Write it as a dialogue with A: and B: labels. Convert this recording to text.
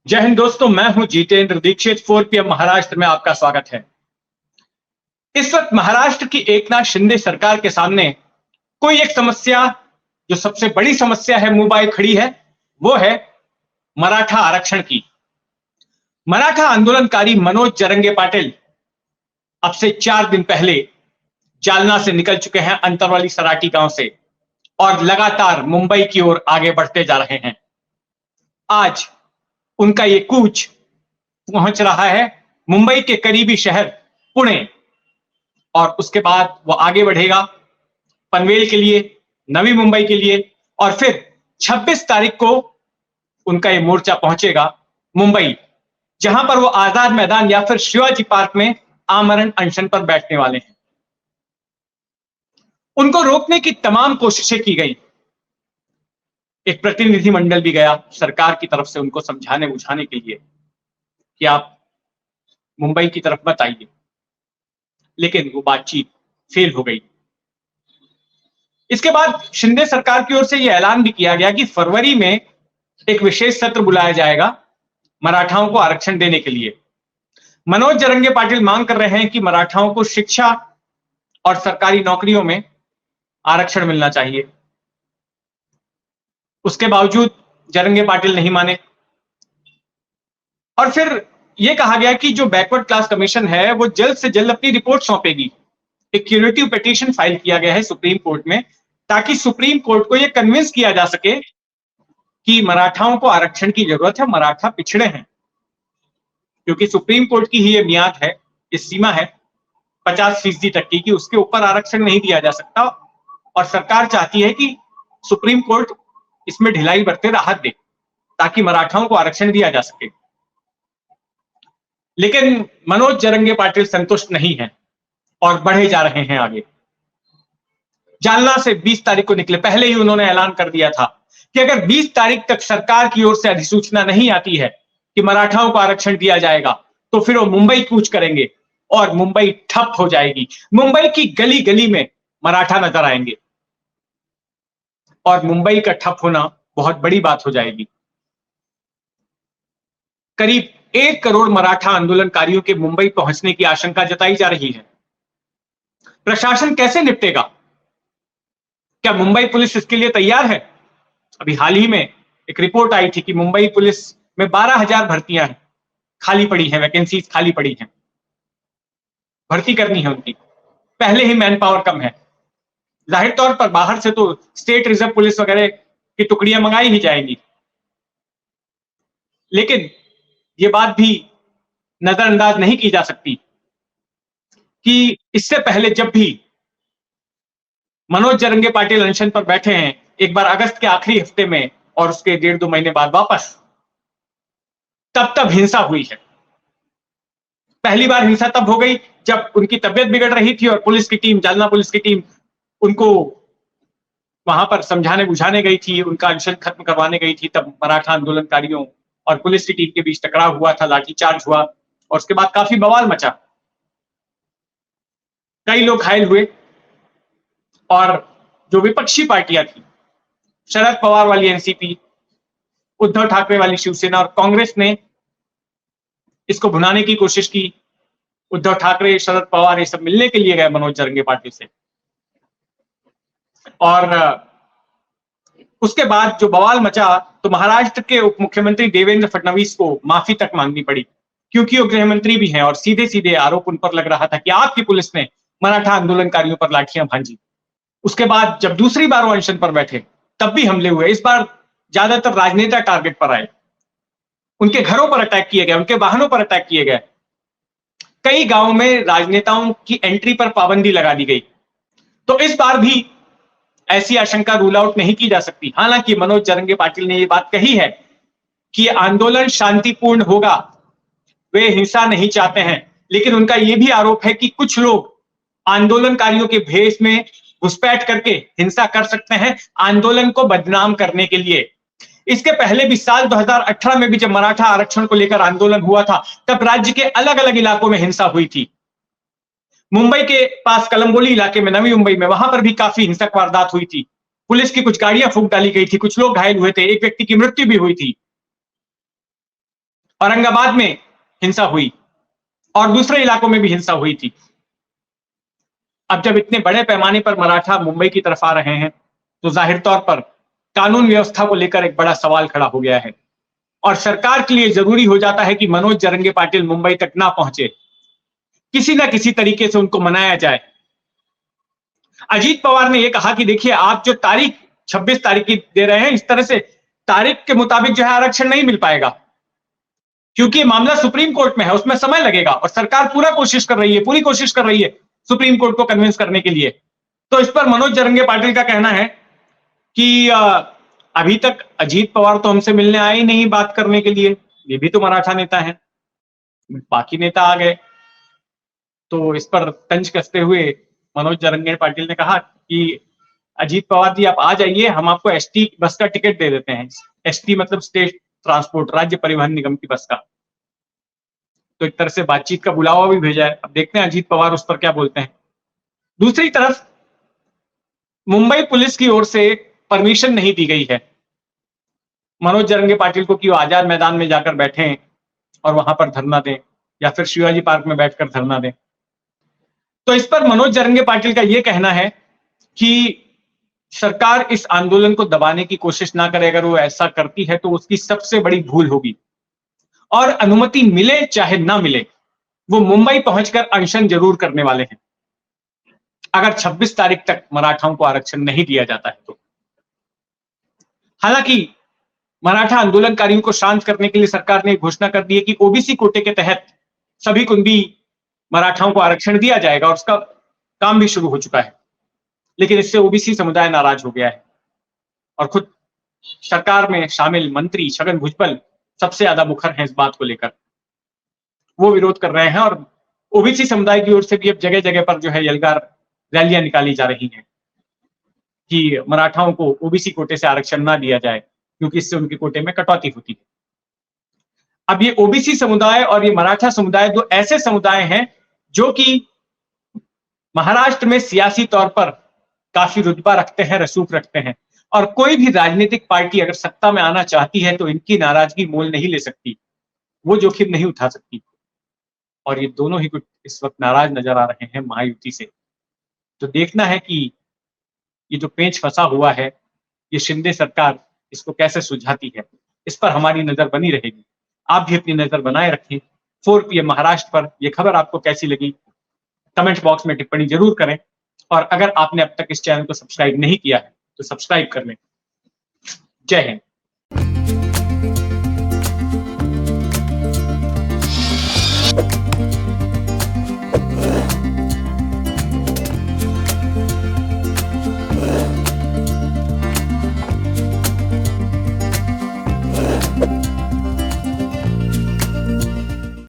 A: जय हिंद दोस्तों, मैं हूं जितेंद्र दीक्षित। 4 PM महाराष्ट्र में आपका स्वागत है। इस वक्त महाराष्ट्र की एकनाथ शिंदे सरकार के सामने कोई एक समस्या, जो सबसे बड़ी समस्या है, मुंह बाए खड़ी है। वो है मराठा आरक्षण की। मराठा आंदोलनकारी मनोज जरंगे पाटिल अब से 4 दिन पहले जालना से निकल चुके हैं, अंतरवाली सराटी गांव से, और लगातार मुंबई की ओर आगे बढ़ते जा रहे हैं। आज उनका ये कूच पहुंच रहा है मुंबई के करीबी शहर पुणे, और उसके बाद वो आगे बढ़ेगा पनवेल के लिए, नवी मुंबई के लिए, और फिर 26 तारीख को उनका ये मोर्चा पहुंचेगा मुंबई, जहां पर वो आजाद मैदान या फिर शिवाजी पार्क में आमरण अनशन पर बैठने वाले हैं। उनको रोकने की तमाम कोशिशें की गई। एक प्रतिनिधिमंडल भी गया सरकार की तरफ से उनको समझाने बुझाने के लिए कि आप मुंबई की तरफ मत आइए, लेकिन वो बातचीत फेल हो गई। इसके बाद शिंदे सरकार की ओर से यह ऐलान भी किया गया कि फरवरी में एक विशेष सत्र बुलाया जाएगा मराठाओं को आरक्षण देने के लिए। मनोज जरंगे पाटिल मांग कर रहे हैं कि मराठाओं को शिक्षा और सरकारी नौकरियों में आरक्षण मिलना चाहिए। उसके बावजूद जरंगे पाटिल नहीं माने, और फिर यह कहा गया कि जो बैकवर्ड क्लास कमीशन है वो जल्द से जल्द अपनी रिपोर्ट सौंपेगी। एक क्यूरेटिव पिटीशन फाइल किया गया है सुप्रीम कोर्ट में, ताकि सुप्रीम कोर्ट को यह कन्विंस किया जा सके कि मराठाओं को आरक्षण की जरूरत है, मराठा पिछड़े हैं। क्योंकि सुप्रीम कोर्ट की ही यह मियाद है, इस सीमा है 50% तक की, कि उसके ऊपर आरक्षण नहीं दिया जा सकता, और सरकार चाहती है कि सुप्रीम कोर्ट इसमें ढिलाई बरते, राहत दे, ताकि मराठाओं को आरक्षण दिया जा सके। लेकिन मनोज जरंगे पाटिल संतुष्ट नहीं है और बढ़े जा रहे हैं आगे। जालना से 20 तारीख को निकले, पहले ही उन्होंने ऐलान कर दिया था कि अगर 20 तारीख तक सरकार की ओर से अधिसूचना नहीं आती है कि मराठाओं को आरक्षण दिया जाएगा, तो फिर वो मुंबई कूच करेंगे और मुंबई ठप हो जाएगी। मुंबई की गली गली में मराठा नजर आएंगे और मुंबई का ठप होना बहुत बड़ी बात हो जाएगी। करीब 1 करोड़ मराठा आंदोलनकारियों के मुंबई पहुंचने की आशंका जताई जा रही है। प्रशासन कैसे निपटेगा? क्या मुंबई पुलिस इसके लिए तैयार है? अभी हाल ही में एक रिपोर्ट आई थी कि मुंबई पुलिस में 12,000 भर्तियां हैं, खाली पड़ी हैं, वैकेंसीज खाली पड़ी हैं, भर्ती करनी है उनकी। पहले ही मैन पावर कम है। जाहिर तौर पर बाहर से तो स्टेट रिजर्व पुलिस वगैरह की टुकड़ियां मंगाई ही जाएंगी, लेकिन यह बात भी नजरअंदाज नहीं की जा सकती कि इससे पहले जब भी मनोज जरंगे पाटिल अनशन पर बैठे हैं, एक बार अगस्त के आखिरी हफ्ते में और उसके 1.5-2 महीने बाद वापस, तब हिंसा हुई है। पहली बार हिंसा तब हो गई जब उनकी तबीयत बिगड़ रही थी और पुलिस की टीम, जालना पुलिस की टीम, उनको वहां पर समझाने बुझाने गई थी, उनका अनशन खत्म करवाने गई थी। तब मराठा आंदोलनकारियों और पुलिस की टीम के बीच टकराव हुआ था, लाठीचार्ज हुआ, और उसके बाद काफी बवाल मचा, कई लोग घायल हुए। और जो विपक्षी पार्टियां थी, शरद पवार वाली एनसीपी, उद्धव ठाकरे वाली शिवसेना और कांग्रेस ने इसको भुनाने की कोशिश की। उद्धव ठाकरे, शरद पवार ये सब मिलने के लिए गए मनोज जरंगे पाटिल से, और उसके बाद जो बवाल मचा, तो महाराष्ट्र के उप मुख्यमंत्री देवेंद्र फडणवीस को माफी तक मांगनी पड़ी, क्योंकि वो गृह मंत्री भी हैं, और सीधे सीधे आरोप उन पर लग रहा था कि आपकी पुलिस ने मराठा आंदोलनकारियों पर लाठियां भांजी। उसके बाद जब दूसरी बार वो अनशन पर बैठे, तब भी हमले हुए। इस बार ज्यादातर राजनेता टारगेट पर आए, उनके घरों पर अटैक किए गए, उनके वाहनों पर अटैक किए गए। कई गांवों में राजनेताओं की एंट्री पर पाबंदी लगा दी गई। तो इस बार भी ऐसी आशंका रूल आउट नहीं की जा सकती। हालांकि मनोज जरंगे पाटिल ने यह बात कही है कि आंदोलन शांतिपूर्ण होगा, वे हिंसा नहीं चाहते हैं, लेकिन उनका यह भी आरोप है कि कुछ लोग आंदोलनकारियों के भेष में घुसपैठ करके हिंसा कर सकते हैं, आंदोलन को बदनाम करने के लिए। इसके पहले भी साल 2018 में भी जब मराठा आरक्षण को लेकर आंदोलन हुआ था, तब राज्य के अलग अलग इलाकों में हिंसा हुई थी। मुंबई के पास कलंबोली इलाके में, नवी मुंबई में, वहां पर भी काफी हिंसक वारदात हुई थी। पुलिस की कुछ गाड़ियां फूंक डाली गई थी, कुछ लोग घायल हुए थे, एक व्यक्ति की मृत्यु भी हुई थी। औरंगाबाद में हिंसा हुई और दूसरे इलाकों में भी हिंसा हुई थी। अब जब इतने बड़े पैमाने पर मराठा मुंबई की तरफ आ रहे हैं तो जाहिर तौर पर कानून व्यवस्था को लेकर एक बड़ा सवाल खड़ा हो गया है और सरकार के लिए जरूरी हो जाता है कि मनोज जरंगे पाटिल मुंबई तक ना पहुंचे, किसी ना किसी तरीके से उनको मनाया जाए। अजीत पवार ने यह कहा कि देखिए, आप जो तारीख 26 तारीख की दे रहे हैं, इस तरह से तारीख के मुताबिक जो है आरक्षण नहीं मिल पाएगा, क्योंकि मामला सुप्रीम कोर्ट में है, उसमें समय लगेगा और सरकार पूरी कोशिश कर रही है सुप्रीम कोर्ट को कन्विंस करने के लिए। तो इस पर मनोज जरंगे पाटिल का कहना है कि अभी तक अजीत पवार तो हमसे मिलने आए ही नहीं बात करने के लिए, ये भी तो मराठा नेता हैं, बाकी नेता आ गए। तो इस पर तंज कसते हुए मनोज जरंगे पाटिल ने कहा कि अजीत पवार जी, आप आ जाइए, हम आपको एसटी बस का टिकट दे देते हैं। एसटी मतलब स्टेट ट्रांसपोर्ट, राज्य परिवहन निगम की बस का। तो एक तरह से बातचीत का बुलावा भी भेजा है। अब देखते हैं अजीत पवार उस पर क्या बोलते हैं। दूसरी तरफ मुंबई पुलिस की ओर से परमिशन नहीं दी गई है मनोज जरंगे पाटिल को कि वो आजाद मैदान में जाकर बैठें और वहां पर धरना दें या फिर शिवाजी पार्क में बैठकर धरना दें। तो इस पर मनोज जरंगे पाटिल का यह कहना है कि सरकार इस आंदोलन को दबाने की कोशिश ना करे, अगर वो ऐसा करती है तो उसकी सबसे बड़ी भूल होगी और अनुमति मिले चाहे ना मिले, वो मुंबई पहुंचकर अनशन जरूर करने वाले हैं अगर 26 तारीख तक मराठाओं को आरक्षण नहीं दिया जाता है तो। हालांकि मराठा आंदोलनकारियों को शांत करने के लिए सरकार ने घोषणा कर दी है कि ओबीसी कोटे के तहत सभी कुंभी मराठाओं को आरक्षण दिया जाएगा और उसका काम भी शुरू हो चुका है। लेकिन इससे ओबीसी समुदाय नाराज हो गया है और खुद सरकार में शामिल मंत्री छगन भुजबल सबसे ज्यादा मुखर हैं इस बात को लेकर, वो विरोध कर रहे हैं और ओबीसी समुदाय की ओर से भी अब जगह जगह पर जो है यलगार रैलियां निकाली जा रही हैं कि मराठाओं को ओबीसी कोटे से आरक्षण ना दिया जाए, क्योंकि इससे उनके कोटे में कटौती होती है। अब ये ओबीसी समुदाय और ये मराठा समुदाय दो ऐसे समुदाय हैं जो कि महाराष्ट्र में सियासी तौर पर काफी रुतबा रखते हैं, रसूख रखते हैं और कोई भी राजनीतिक पार्टी अगर सत्ता में आना चाहती है तो इनकी नाराजगी मोल नहीं ले सकती, वो जोखिम नहीं उठा सकती। और ये दोनों ही इस वक्त नाराज नजर आ रहे हैं महायुति से। तो देखना है कि ये जो पेंच फंसा हुआ है, ये शिंदे सरकार इसको कैसे सुलझाती है, इस पर हमारी नजर बनी रहेगी। आप भी अपनी नजर बनाए रखें। 4 PM महाराष्ट्र पर यह खबर आपको कैसी लगी, कमेंट बॉक्स में टिप्पणी जरूर करें और अगर आपने अब तक इस चैनल को सब्सक्राइब नहीं किया है तो सब्सक्राइब कर लें। जय हिंद।